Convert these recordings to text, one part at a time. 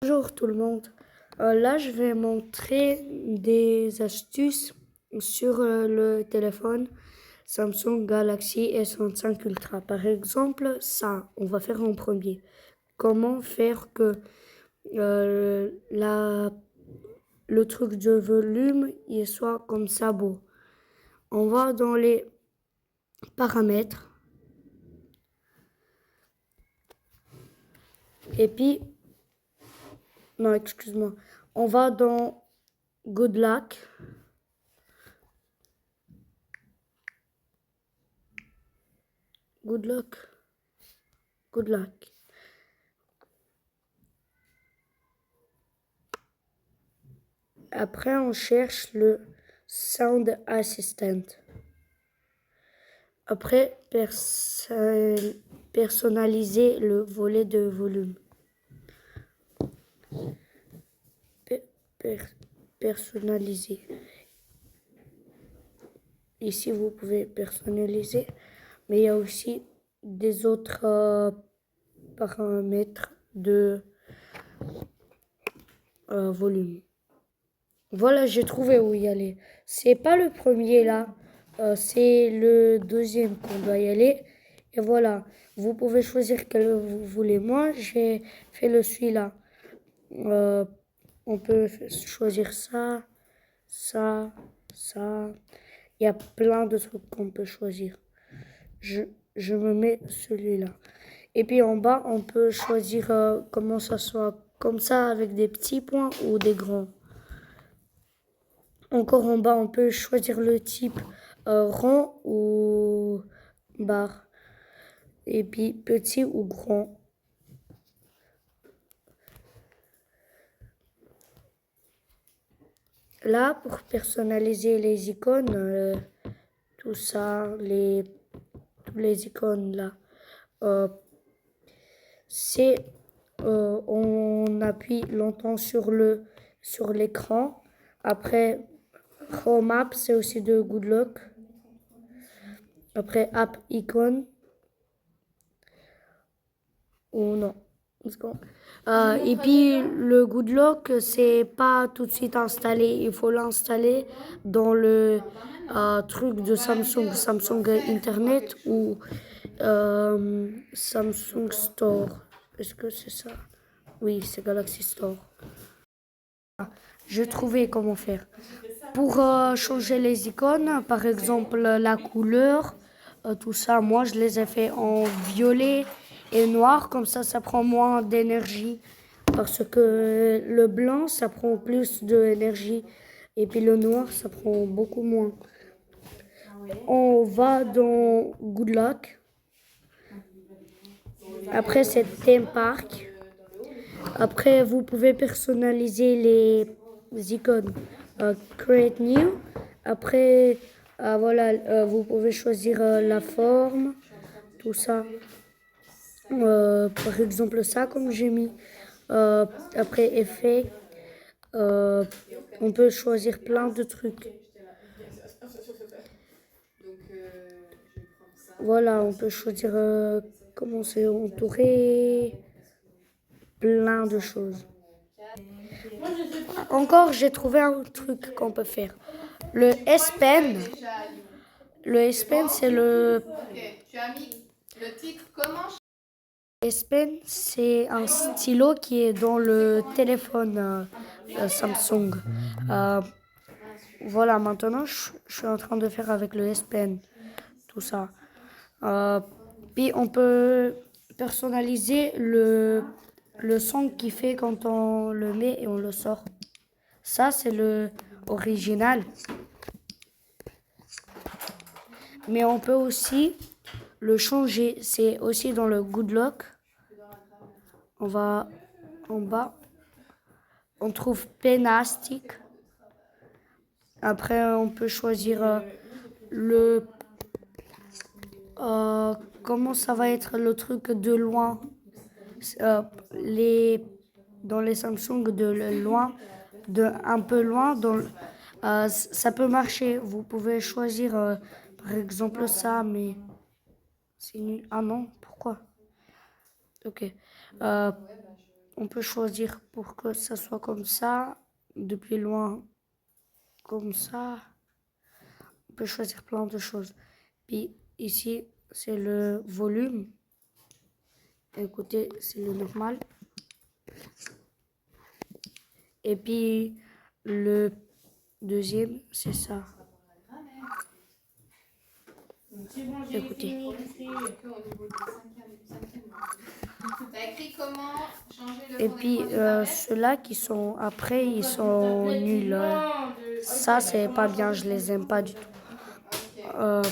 Bonjour tout le monde. Là, je vais montrer des astuces sur le téléphone Samsung Galaxy S25 Ultra. Par exemple, ça, on va faire en premier. Comment faire que euh, la, le truc de volume il soit comme ça beau. On va dans les paramètres et puis, non, excuse-moi, on va dans Good Luck. Good luck. Good luck. Après, on cherche le Sound Assistant. Après, personnaliser le volet de volume. Personnaliser. Ici, vous pouvez personnaliser, mais il y a aussi des autres paramètres de volume. Voilà, j'ai trouvé où y aller. C'est pas le premier là, c'est le deuxième qu'on doit y aller. Et voilà, vous pouvez choisir quel vous voulez. Moi, j'ai fait le celui-là. On peut choisir ça, ça, ça. Il y a plein de trucs qu'on peut choisir. Je me mets celui-là. Et puis en bas, on peut choisir comment ça soit comme ça avec des petits points ou des grands. Encore en bas, on peut choisir le type rond ou barre. Et puis petit ou grand. Là, pour personnaliser les icônes, tout ça, tous les icônes là, c'est on appuie longtemps sur l'écran. Après, Home App, c'est aussi de Good Luck. Après, App Icon. Ou non. Et puis le Good Luck, c'est pas tout de suite installé. Il faut l'installer dans le truc de Samsung, Samsung Internet ou Samsung Store. Est-ce que c'est ça? Oui, c'est Galaxy Store. Je trouvais comment faire. Pour changer les icônes, par exemple la couleur, tout ça, moi je les ai fait en violet et noir, comme ça prend moins d'énergie. Parce que le blanc, ça prend plus d'énergie. Et puis le noir, ça prend beaucoup moins. On va dans Good Luck. Après, c'est Theme Park. Après, vous pouvez personnaliser les icônes. Create New. Après, voilà, vous pouvez choisir la forme, tout ça. Par exemple, ça, comme j'ai mis. Après, effet. On peut choisir plein de trucs. Voilà, on peut choisir comment c'est entouré, plein de choses. Encore, j'ai trouvé un truc qu'on peut faire. Le S-Pen. Le S-Pen, c'est le... Tu as mis le titre comment? S-Pen, c'est un stylo qui est dans le téléphone Samsung. Voilà, maintenant, je suis en train de faire avec le S-Pen, tout ça. Puis, on peut personnaliser le son qu'il fait quand on le met et on le sort. Ça, c'est le original. Mais on peut aussi le changer. C'est aussi dans le Good Luck. On va en bas. On trouve Penastic. Après, on peut choisir le... comment ça va être le truc de loin. Dans les Samsung de loin, de un peu loin, ça peut marcher. Vous pouvez choisir par exemple ça, mais c'est nul. Ah non, pourquoi? Ok. on peut choisir pour que ça soit comme ça, depuis loin, comme ça. On peut choisir plein de choses. Puis ici, c'est le volume. Écoutez, c'est le normal. Et puis, le deuxième, c'est ça. Écoutez. T'as écrit comment changer le Et fond puis, d'écran de tablette? ceux-là qui sont après, ils sont nuls. Ça, c'est pas bien, je les aime pas du tout. Ok.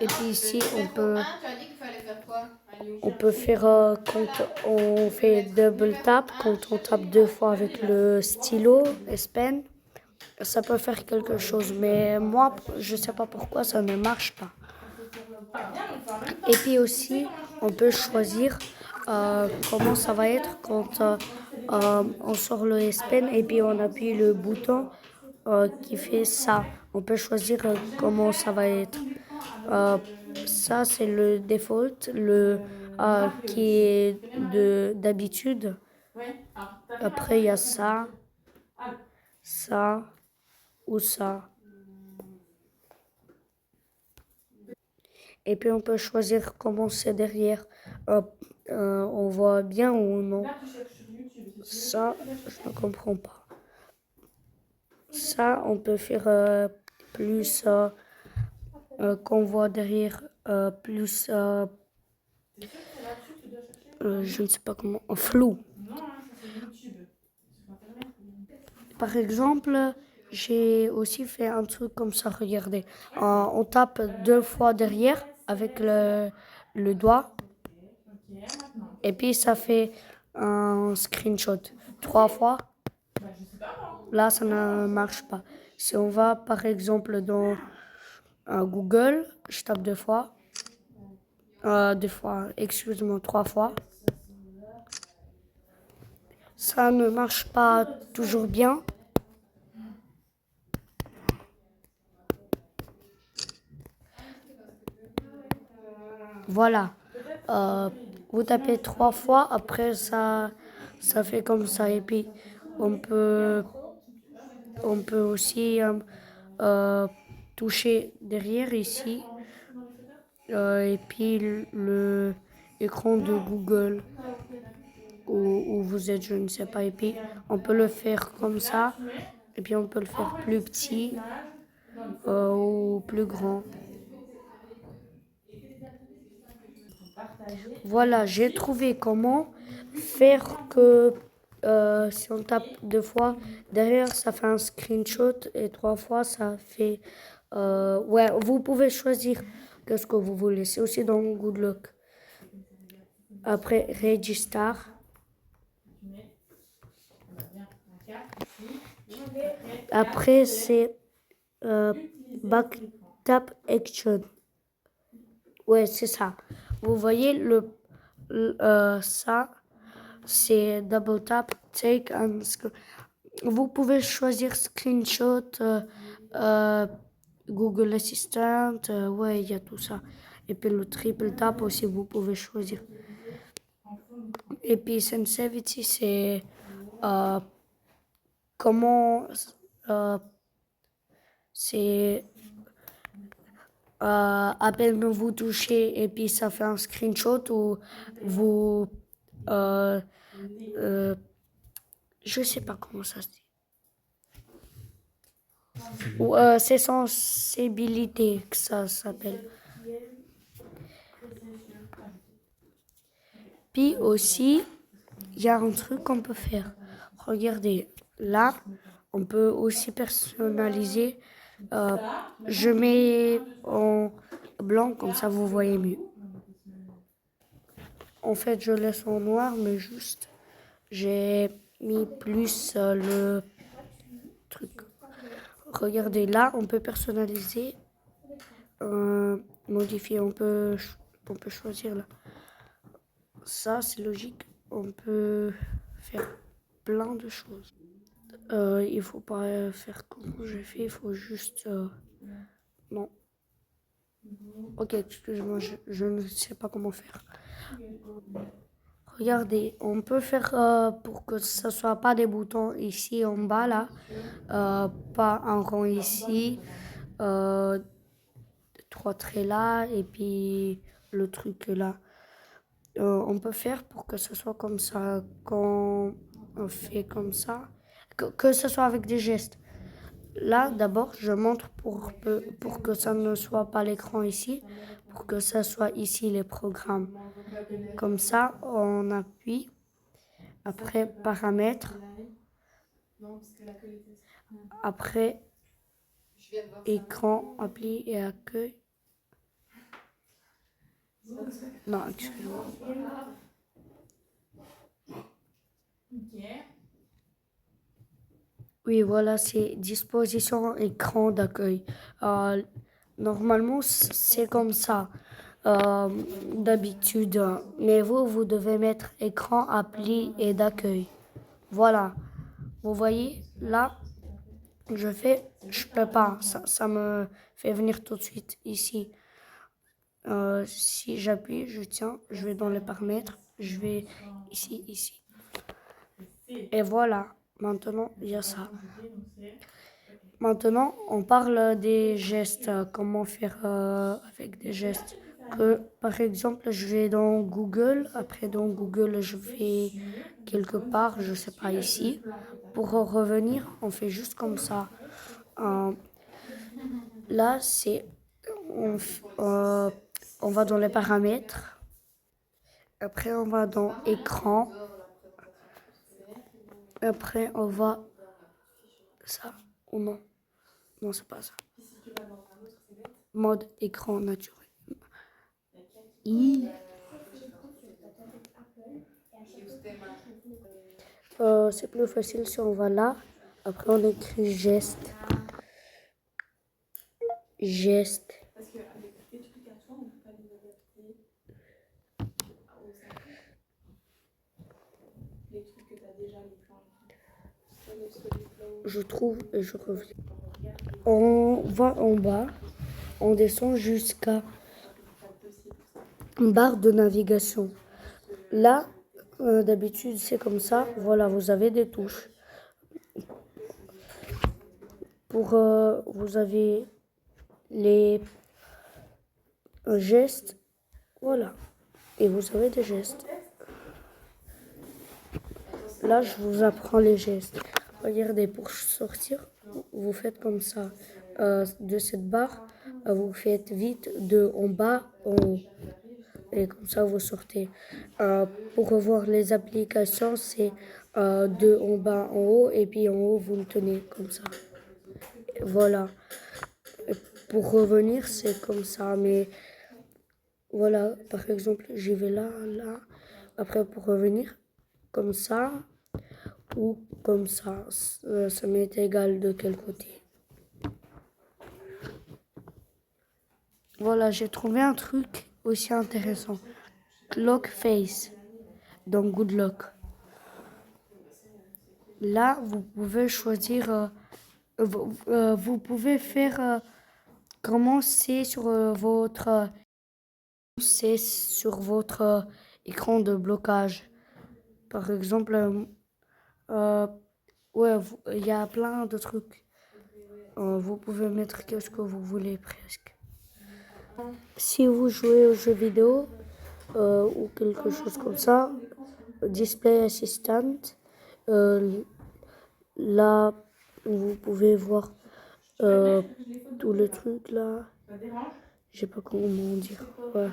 Et puis ici, Le on numéro peut, 1, tu as dit qu'il fallait faire quoi? on peut faire quand on fait double tap, quand on tape 2 fois avec le stylo S Pen, ça peut faire quelque chose. Mais moi, je sais pas pourquoi ça ne marche pas. Et puis aussi, on peut choisir comment ça va être quand on sort le S Pen et puis on appuie le bouton qui fait ça. On peut choisir comment ça va être. Ça, c'est le default, le qui est d'habitude. Après, il y a ça, ça ou ça. Et puis, on peut choisir comment c'est derrière. On voit bien ou non. Ça, je ne comprends pas. Ça, on peut faire plus qu'on voit derrière, plus, je ne sais pas comment, flou. Par exemple, j'ai aussi fait un truc comme ça, regardez. On tape 2 fois derrière avec le doigt et puis ça fait un screenshot. 3 fois, là ça ne marche pas. Si on va par exemple dans Google, je tape 2 fois. 2 fois, excuse-moi, 3 fois. Ça ne marche pas toujours bien. Voilà. Vous tapez 3 fois, après ça fait comme ça. Et puis on peut aussi toucher derrière ici. Et puis le écran de Google où vous êtes, je ne sais pas. Et puis on peut le faire comme ça. Et puis on peut le faire plus petit ou plus grand. Voilà, j'ai trouvé comment faire que si on tape 2 fois, derrière ça fait un screenshot et 3 fois ça fait... ouais, vous pouvez choisir qu'est-ce que vous voulez. C'est aussi dans Good Luck. Après, Register. Après, c'est Back Tap Action. Ouais, c'est ça. Vous voyez ça, c'est double tap, take and vous pouvez choisir screenshot, Google Assistant, ouais, il y a tout ça. Et puis le triple tap aussi, vous pouvez choisir. Et puis Sensivity, c'est comment c'est à peine vous touchez et puis ça fait un screenshot ou vous je sais pas comment ça se dit. Ou c'est sensibilité que ça s'appelle. Puis aussi, il y a un truc qu'on peut faire. Regardez, là, on peut aussi personnaliser. Je mets en blanc, comme ça vous voyez mieux. En fait, je laisse en noir, mais juste, j'ai mis plus le truc. Regardez, là, on peut personnaliser, modifier, on peut choisir là. Ça, c'est logique. On peut faire plein de choses. Il faut pas faire comme j'ai fait, il faut juste... non. Ok, excuse-moi, je ne sais pas comment faire. Regardez, on peut faire pour que ce soit pas des boutons ici en bas là, pas un rond ici, euh, trois traits là et puis le truc là. On peut faire pour que ce soit comme ça quand on fait comme ça, que ce soit avec des gestes. Là, d'abord, je montre pour que ça ne soit pas l'écran ici, pour que ça soit ici les programmes. Comme ça, on appuie. Après, paramètres. Après, écran, appli et accueil. Non, excuse-moi. Oui, voilà, c'est disposition écran d'accueil. Normalement, c'est comme ça d'habitude. Mais vous devez mettre écran, appli et d'accueil. Voilà. Vous voyez, là, je peux pas. Ça me fait venir tout de suite ici. Si j'appuie, je tiens, je vais dans les paramètres, je vais ici. Et voilà, maintenant, il y a ça. Maintenant, on parle des gestes, comment faire avec des gestes. Par exemple, je vais dans Google, après dans Google, je vais quelque part, je sais pas ici. Pour revenir, on fait juste comme ça. Euh, Là, on, on va dans les paramètres. Après, on va dans écran. Après, on va ça ou non. Non, c'est pas ça. Mode écran naturel. C'est plus facile si on va là. Après, on écrit geste. Geste. Je trouve et je reviens. On va en bas. On descend jusqu'à une barre de navigation. Là, d'habitude, c'est comme ça. Voilà, vous avez des touches. Vous avez les gestes. Voilà. Et vous avez des gestes. Là, je vous apprends les gestes. Regardez, pour sortir, vous faites comme ça. De cette barre, vous faites vite de en bas en haut. Et comme ça, vous sortez. Pour revoir les applications, c'est de en bas en haut. Et puis en haut, vous le tenez comme ça. Voilà. Et pour revenir, c'est comme ça. Mais voilà, par exemple, j'y vais là. Après, pour revenir, comme ça ou comme ça. Ça m'est égal de quel côté. Voilà, j'ai trouvé un truc aussi intéressant. Clock face dans Good Luck. Là, vous pouvez choisir, vous pouvez faire comment c'est sur votre écran de blocage. Par exemple, ouais, il y a plein de trucs. Vous pouvez mettre qu'est-ce que vous voulez presque. Si vous jouez aux jeux vidéo ou quelque chose comme ça, Display Assistant, là, vous pouvez voir tous les trucs là. Je sais pas comment dire. Ouais.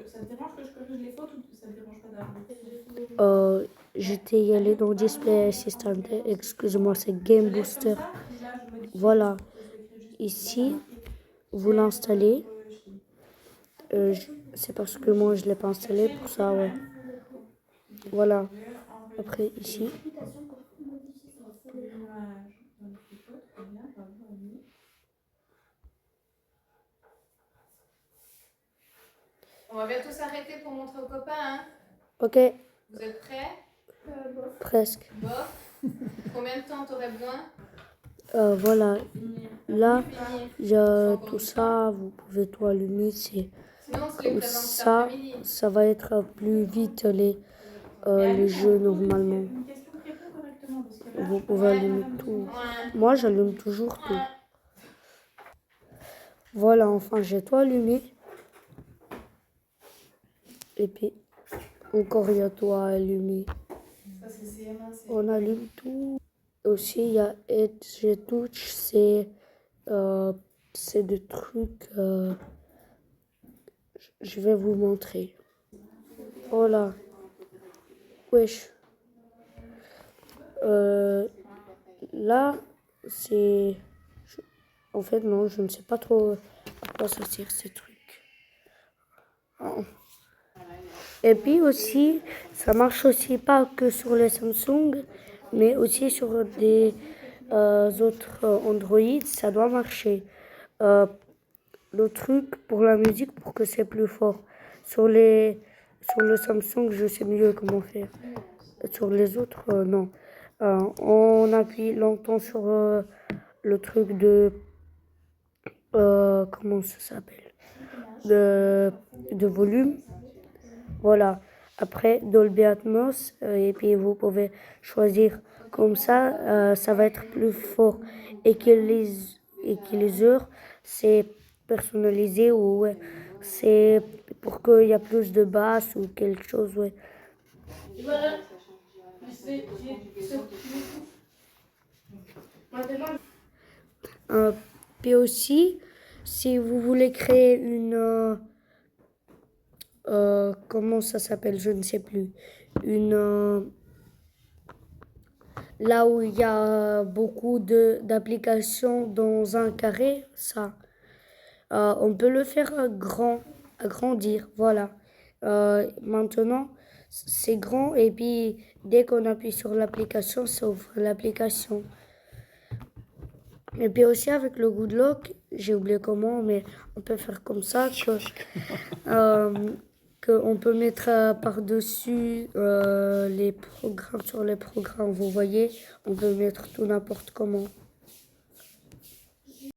Ça te dérange que je les fautes ou ça te dérange pas d'avoir J'étais y allé dans Display Assistant. Excusez-moi, c'est Game Booster. Voilà. Ici, vous l'installez. C'est parce que moi je l'ai pas installé pour ça, ouais. Voilà. Après ici. On va bientôt s'arrêter pour montrer aux copains, hein. Ok. Vous êtes prêts? Presque. Bof. Combien de temps t'aurais besoin? Voilà. Là, il y a tout ça. Vous pouvez tout allumer. C'est Sinon, on se les comme présente cet ça. après-midi. Ça va être plus vite les jeux normalement. Une question qui répond correctement parce que là, Vous je pouvez pense allumer que tout. Moi, j'allume toujours tout. Voilà, enfin, j'ai tout allumé. Et puis, encore, il y a tout à allumer. ça c'est CM1, On allume tout. Aussi, il y a Edge Touch, c'est des trucs. Je vais vous montrer. Voilà. Wesh. Là, c'est. En fait, non, je ne sais pas trop à quoi ça sert ces trucs. Oh. Et puis aussi, ça marche aussi pas que sur les Samsung, mais aussi sur des autres Android, ça doit marcher. Euh, le truc pour la musique, pour que c'est plus fort. Sur le Samsung, je sais mieux comment faire. Sur les autres, non. On appuie longtemps sur le truc de... comment ça s'appelle? De volume. Voilà. Après, Dolby Atmos, et puis vous pouvez choisir comme ça va être plus fort. Equalizer, c'est personnalisé ou ouais, c'est pour qu'il y a plus de basse ou quelque chose, ouais. Et voilà. Maintenant, Puis aussi, si vous voulez créer une... comment ça s'appelle? Je ne sais plus. Là où il y a beaucoup d'applications dans un carré, ça. On peut le faire agrandir, voilà. Maintenant, c'est grand et puis dès qu'on appuie sur l'application, ça ouvre l'application. Et puis aussi avec le Good Lock, j'ai oublié comment, mais on peut faire comme ça qu'on peut mettre par-dessus les programmes, sur les programmes, vous voyez, on peut mettre tout n'importe comment.